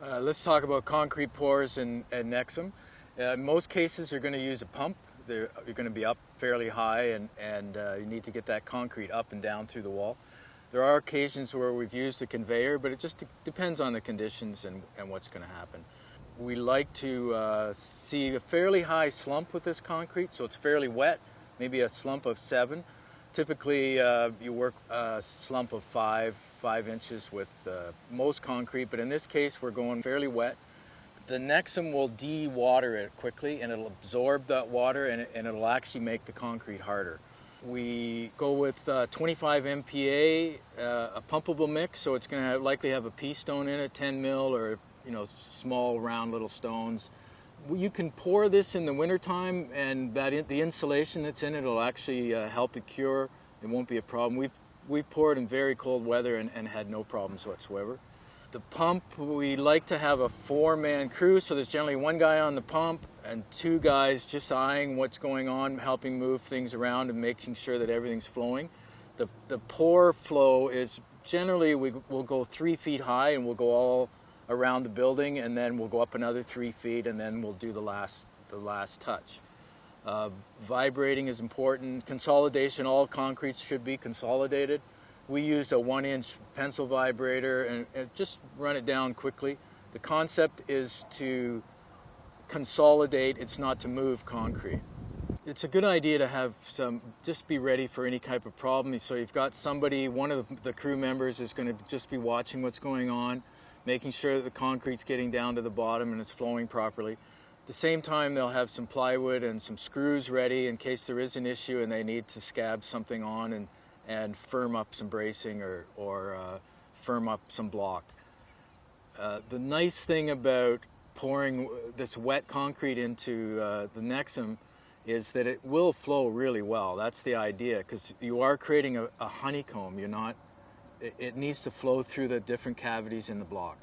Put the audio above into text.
Let's talk about concrete pours and Nexum. In most cases, you're going to use a pump. You're going to be up fairly high, and you need to get that concrete up and down through the wall. There are occasions where we've used a conveyor, but it just depends on the conditions and what's going to happen. We like to see a fairly high slump with this concrete, so it's fairly wet, maybe a slump of 7. Typically, you work a slump of 5 inches with most concrete, but in this case, we're going fairly wet. The Nexum will de-water it quickly, and it'll absorb that water, and it'll actually make the concrete harder. We go with 25 MPa, a pumpable mix, so it's going to likely have a pea stone in it, 10 mil, or small round little stones. You can pour this in the wintertime, and the insulation that's in it will actually help it cure. It won't be a problem. We've poured in very cold weather and had no problems whatsoever. The pump, we like to have a 4-man crew, so there's generally 1 guy on the pump and 2 guys just eyeing what's going on, helping move things around and making sure that everything's flowing. The pour flow is generally we'll go 3 feet high, and we'll go all around the building, and then we'll go up another 3 feet, and then we'll do the last touch. Vibrating is important. Consolidation, all concretes should be consolidated. We use a 1-inch pencil vibrator and just run it down quickly. The concept is to consolidate, it's not to move concrete. It's a good idea to just be ready for any type of problem. So you've got somebody, one of the crew members is going to just be watching what's going on, making sure that the concrete's getting down to the bottom and it's flowing properly. At the same time, they'll have some plywood and some screws ready in case there is an issue and they need to scab something on and firm up some bracing or firm up some block. The nice thing about pouring this wet concrete into the Nexum is that it will flow really well. That's the idea, because you are creating a honeycomb. It needs to flow through the different cavities in the block.